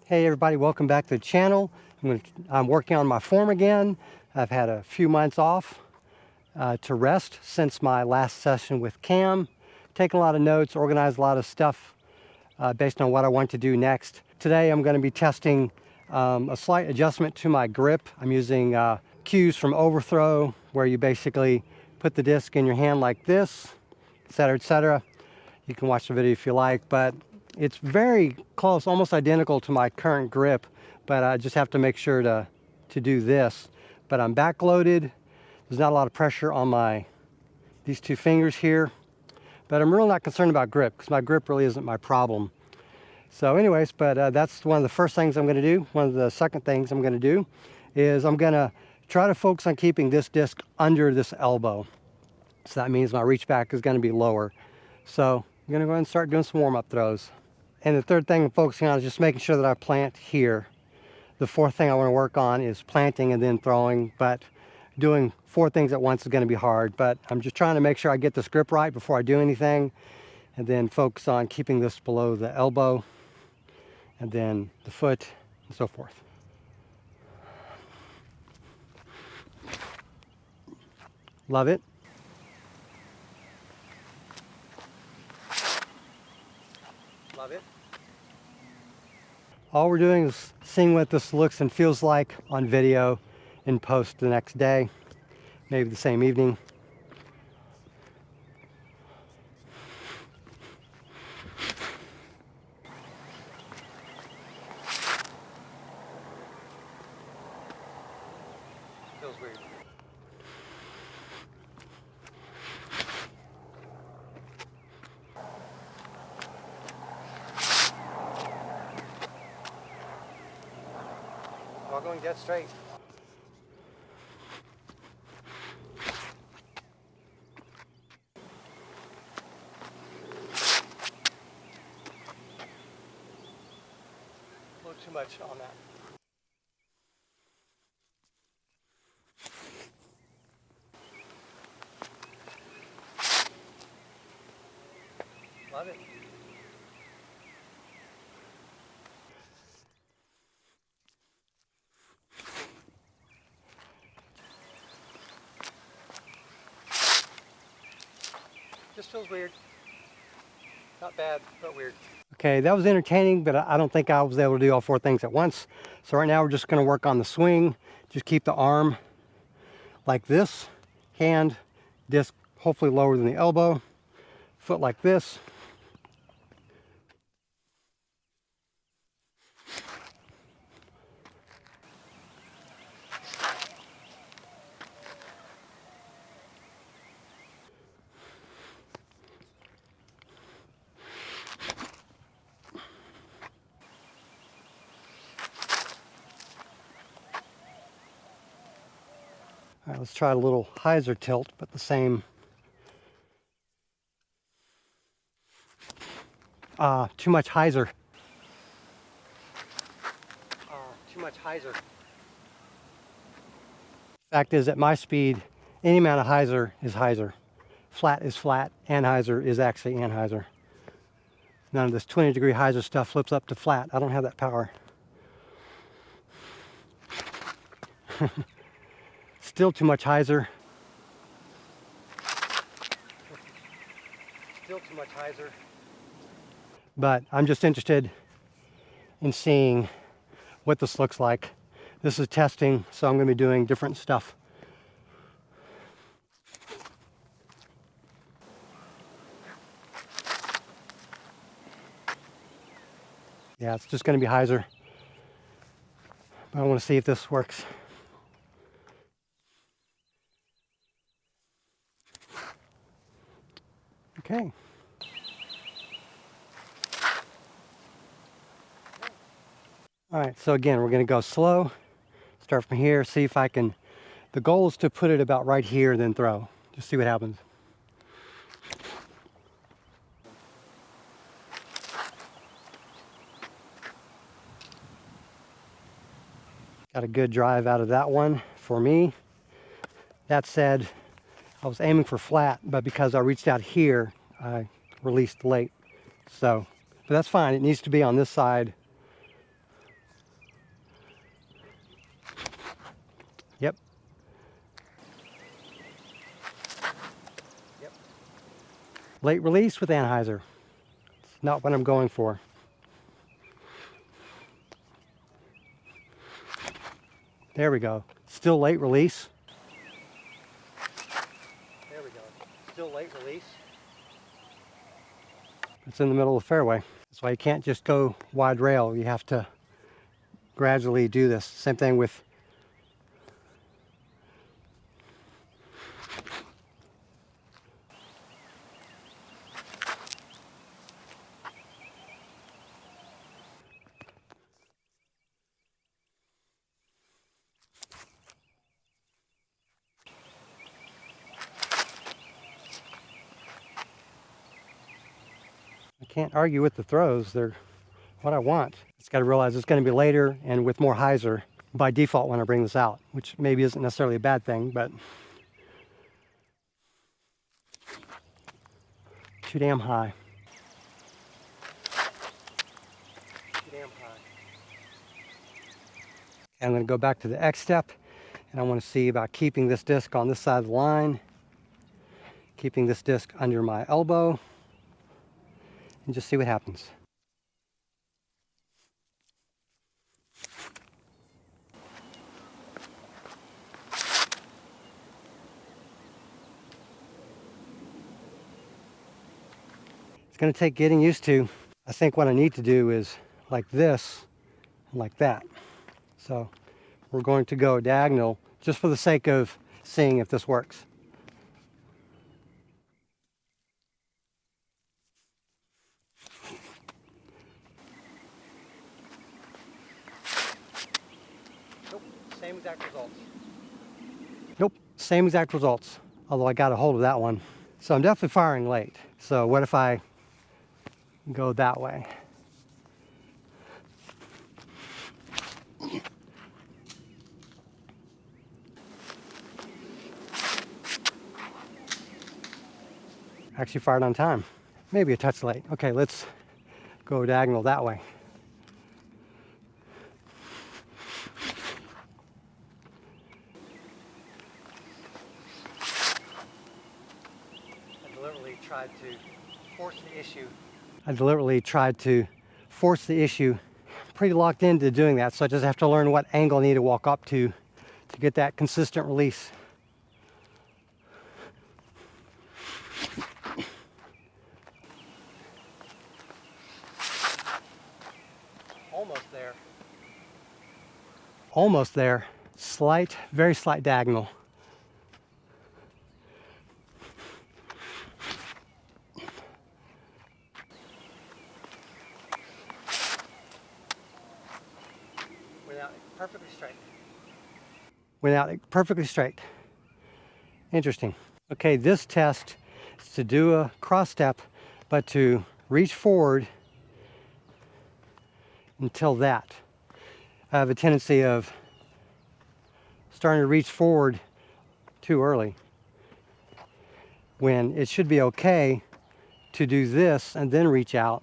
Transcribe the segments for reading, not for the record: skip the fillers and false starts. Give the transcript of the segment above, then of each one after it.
Hey everybody, welcome back to the channel. I'm working on my form again. I've had a few months off to rest since my last session with Cam. Taken a lot of notes, organized a lot of stuff based on what I want to do next. Today I'm going to be testing a slight adjustment to my grip. I'm using cues from Overthrow, where you basically put the disc in your hand like this, etc., etc. You can watch the video if you like, but it's very close, almost identical to my current grip, but I just have to make sure to do this. But I'm backloaded. There's not a lot of pressure on these two fingers here, but I'm really not concerned about grip because my grip really isn't my problem. So anyways, but that's one of the first things I'm going to do. One of the second things I'm going to do is I'm going to try to focus on keeping this disc under this elbow. So that means my reach back is going to be lower. So I'm going to go ahead and start doing some warm-up throws. And the third thing I'm focusing on is just making sure that I plant here. The fourth thing I want to work on is planting and then throwing, but doing four things at once is going to be hard. But I'm just trying to make sure I get this grip right before I do anything, and then focus on keeping this below the elbow, and then the foot, and so forth. Love it. Love it. All we're doing is seeing what this looks and feels like on video in post the next day, maybe the same evening. Feels weird. All going dead straight. A little too much on that. Love it. Just feels weird. Not bad, but weird. Okay, that was entertaining, but I don't think I was able to do all four things at once. So right now we're just going to work on the swing. Just keep the arm like this, hand, disc hopefully lower than the elbow, foot like this. All right, let's try a little hyzer tilt, but the same. Too much hyzer. Too much hyzer. Fact is, at my speed, any amount of hyzer is hyzer. Flat is flat, anhyzer is actually anhyzer. None of this 20-degree hyzer stuff flips up to flat. I don't have that power. Still too much hyzer. Still too much hyzer. But I'm just interested in seeing what this looks like. This is testing, so I'm going to be doing different stuff. Yeah, it's just going to be hyzer. But I want to see if this works. Okay. All right, so again, we're going to go slow. Start from here, see if I can. The goal is to put it about right here, then throw. Just see what happens. Got a good drive out of that one for me. That said, I was aiming for flat, but because I reached out here, I released late. So, but that's fine. It needs to be on this side Late release with anhyzer. It's not what I'm going for. There we go. Still late release. There we go. Still late release. It's in the middle of the fairway. That's why you can't just go wide rail. You have to gradually do this. Same thing with I can't argue with the throws. They're what I want. Just got to realize it's going to be later and with more hyzer by default when I bring this out, which maybe isn't necessarily a bad thing, but too damn high. Too damn high. Okay, I'm going to go back to the X step, and I want to see about keeping this disc on this side of the line, keeping this disc under my elbow, and just see what happens. It's going to take getting used to. I think what I need to do is like this, and like that. So we're going to go diagonal just for the sake of seeing if this works. Nope, same exact results. Nope, same exact results, although I got a hold of that one. So I'm definitely firing late. So what if I go that way? Actually fired on time. Maybe a touch late. Okay, let's go diagonal that way. I deliberately tried to force the issue. Pretty locked into doing that, so I just have to learn what angle I need to walk up to get that consistent release. Almost there. Almost there. Slight, very slight diagonal. Without it perfectly straight. Without it perfectly straight. Interesting. Okay, this test is to do a cross step, but to reach forward until that. I have a tendency of starting to reach forward too early when it should be okay to do this and then reach out.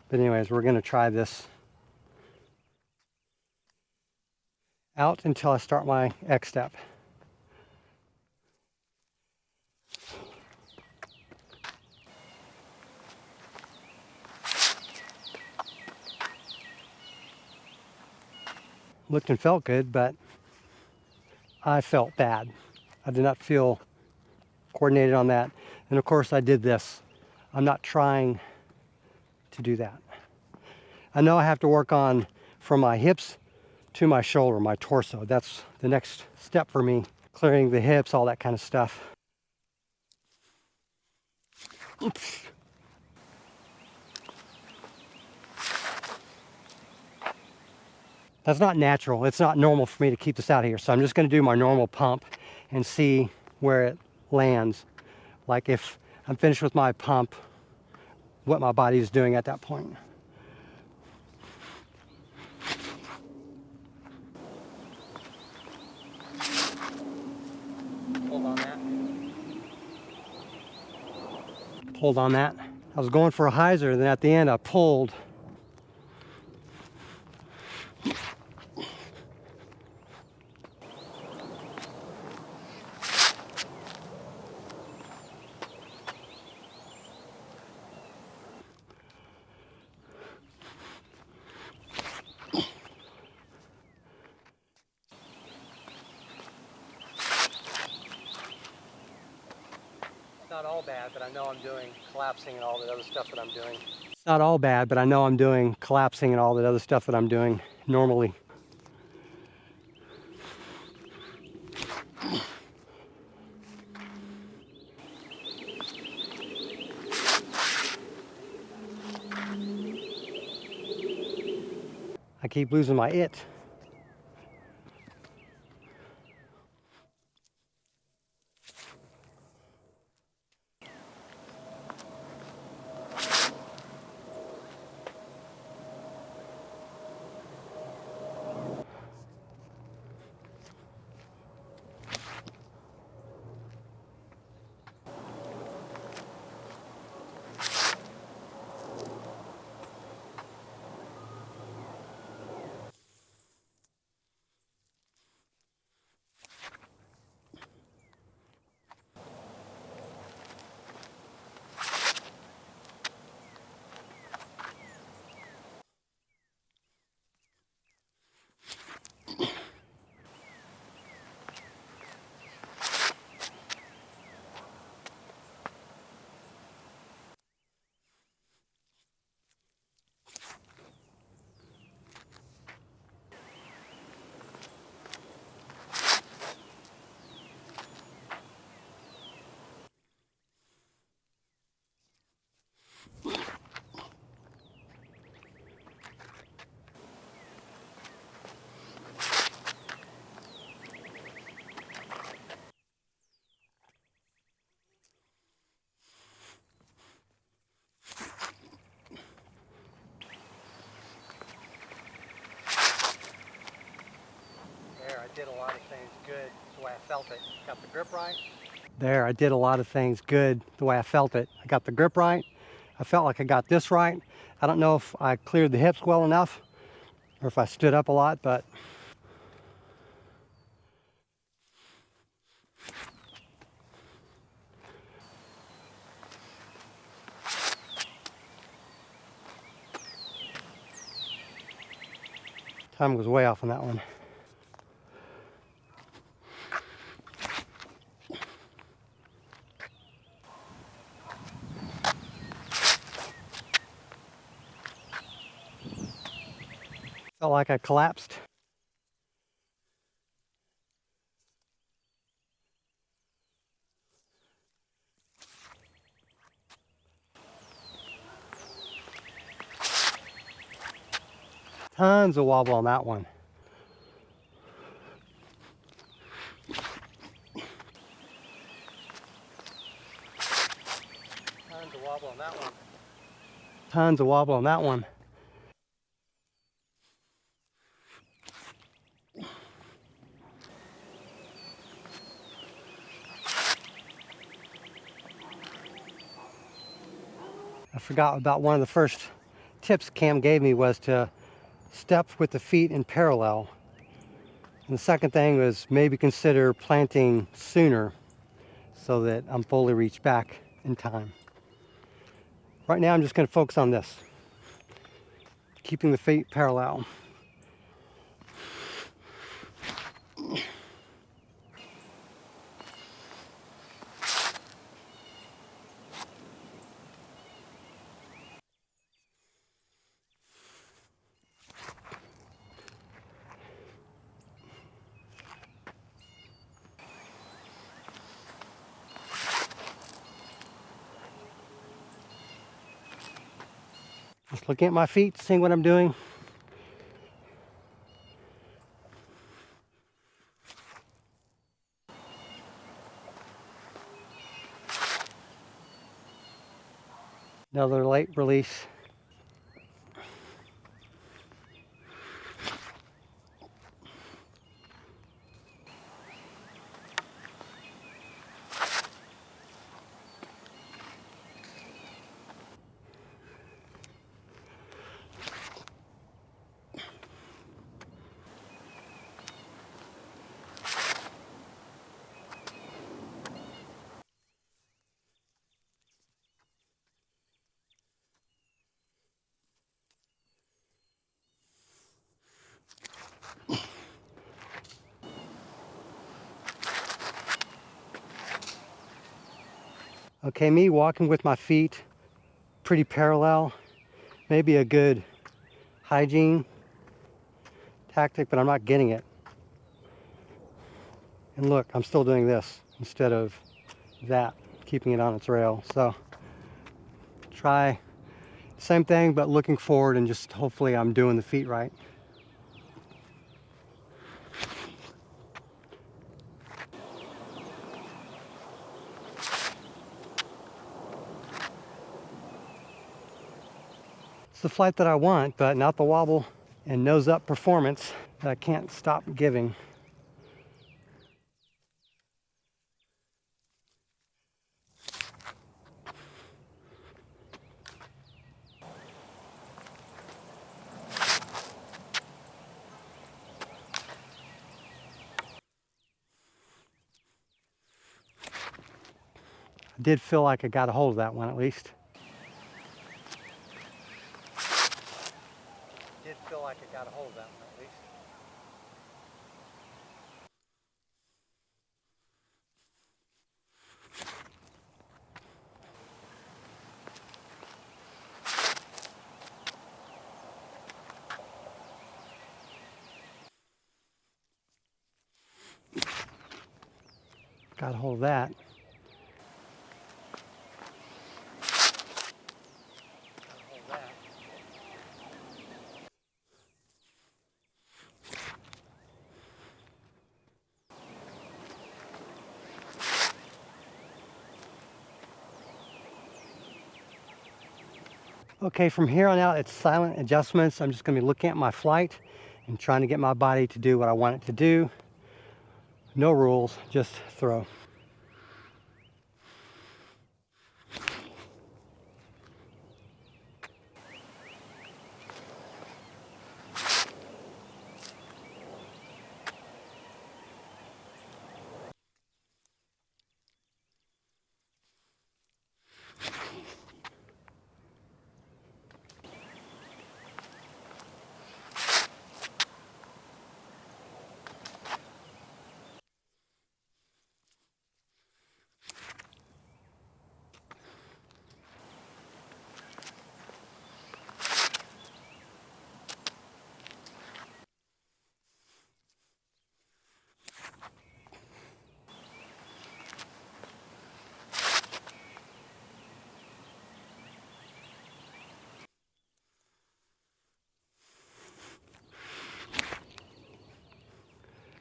But anyways, we're going to try this out until I start my X step. Looked and felt good, but I felt bad. I did not feel coordinated on that. And of course I did this. I'm not trying to do that. I know I have to work on from my hips to my shoulder, my torso. That's the next step for me. Clearing the hips, all that kind of stuff. Oops. That's not natural. It's not normal for me to keep this out here. So I'm just going to do my normal pump and see where it lands. Like if I'm finished with my pump, what my body is doing at that point. Hold on that. Pulled on that. I was going for a hyzer, then at the end I pulled. all bad, but I know I'm doing collapsing and all that other stuff that I'm doing. It's not all bad, but I know I'm doing collapsing and all that other stuff that I'm doing normally. I keep losing my it. There, I did a lot of things good the way I felt it. Got the grip right. There, I did a lot of things good the way I felt it. I got the grip right. I felt like I got this right. I don't know if I cleared the hips well enough or if I stood up a lot, but time was way off on that one. Felt like I collapsed. Tons of wobble on that one. Tons of wobble on that one. Tons of wobble on that one. I forgot about one of the first tips Cam gave me was to step with the feet in parallel. And the second thing was maybe consider planting sooner so that I'm fully reached back in time. Right now I'm just going to focus on this, keeping the feet parallel. Just looking at my feet, seeing what I'm doing. Another late release. Okay, me walking with my feet pretty parallel, maybe a good hygiene tactic, but I'm not getting it. And look, I'm still doing this instead of that, keeping it on its rail. So try same thing, but looking forward, and just hopefully I'm doing the feet right. It's the flight that I want, but not the wobble and nose up performance that I can't stop giving. I did feel like I got a hold of that one at least. Did feel like I got a hold of that one at least. Got a hold of that. Okay, from here on out, it's silent adjustments. I'm just going to be looking at my flight and trying to get my body to do what I want it to do. No rules, just throw.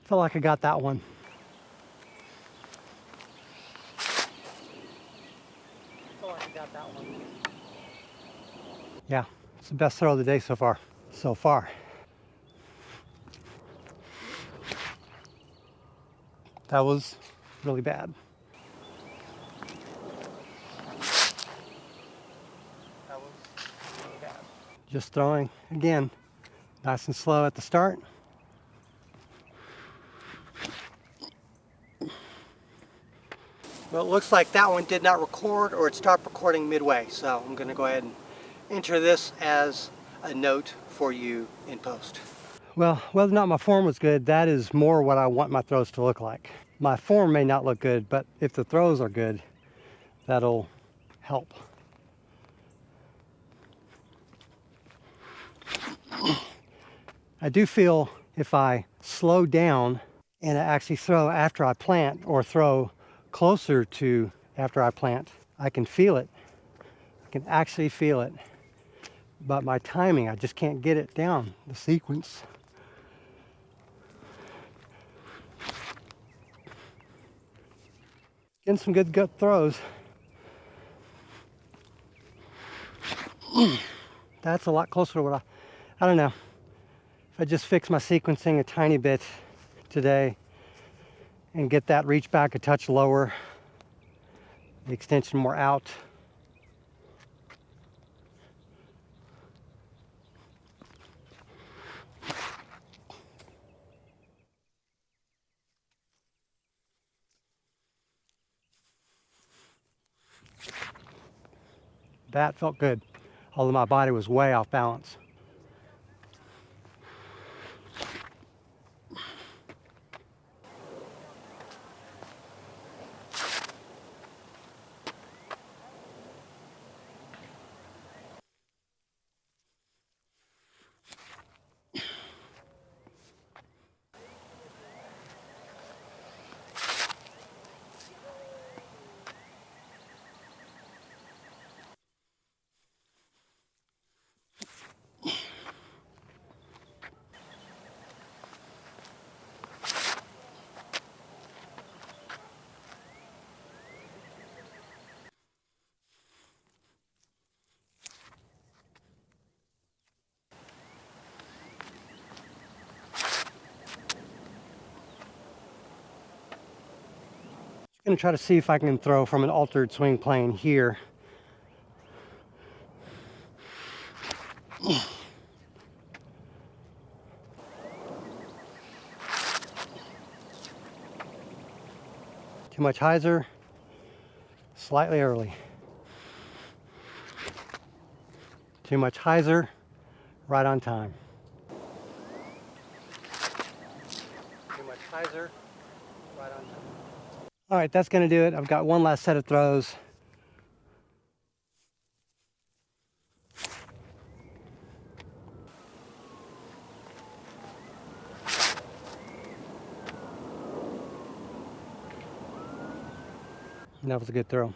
Felt like I got that one. Felt like I got that one. Yeah, it's the best throw of the day so far. So far. That was really bad. That was really bad. Just throwing again, nice and slow at the start. Well, it looks like that one did not record, or it stopped recording midway. So I'm going to go ahead and enter this as a note for you in post. Well, whether or not my form was good, that is more what I want my throws to look like. My form may not look good, but if the throws are good, that'll help. I do feel if I slow down and I actually throw after I plant, or throw closer to after I plant, I can feel it. I can actually feel it. But my timing, I just can't get it down, the sequence. Getting some good gut throws. That's a lot closer to what I don't know. If I just fix my sequencing a tiny bit today and get that reach back a touch lower, the extension more out. That felt good, although my body was way off balance. going to try to see if I can throw from an altered swing plane here. Too much hyzer, slightly early. Too much hyzer, right on time. Too much hyzer, right on time. All right, that's going to do it. I've got one last set of throws. And that was a good throw.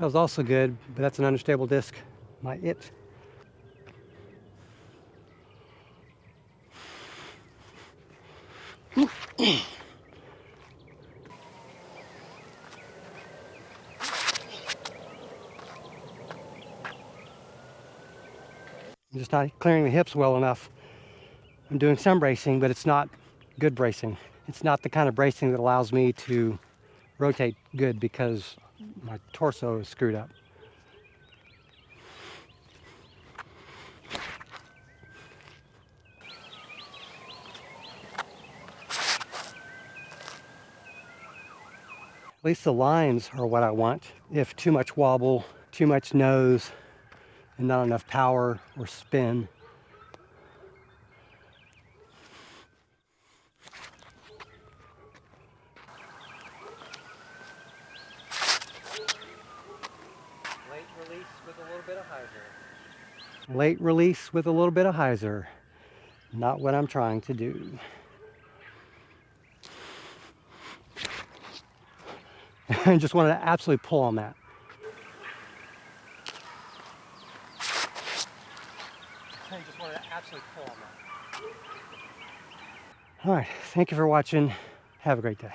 That was also good, but that's an unstable disc. My it. I'm just not clearing the hips well enough. I'm doing some bracing, but it's not good bracing. It's not the kind of bracing that allows me to rotate good because my torso is screwed up. At least the lines are what I want. If too much wobble, too much nose, and not enough power or spin. Late release with a little bit of hyzer. Late release with a little bit of hyzer. Not what I'm trying to do. I just wanted to absolutely pull on that. I just wanted to absolutely pull on that. All right, thank you for watching. Have a great day.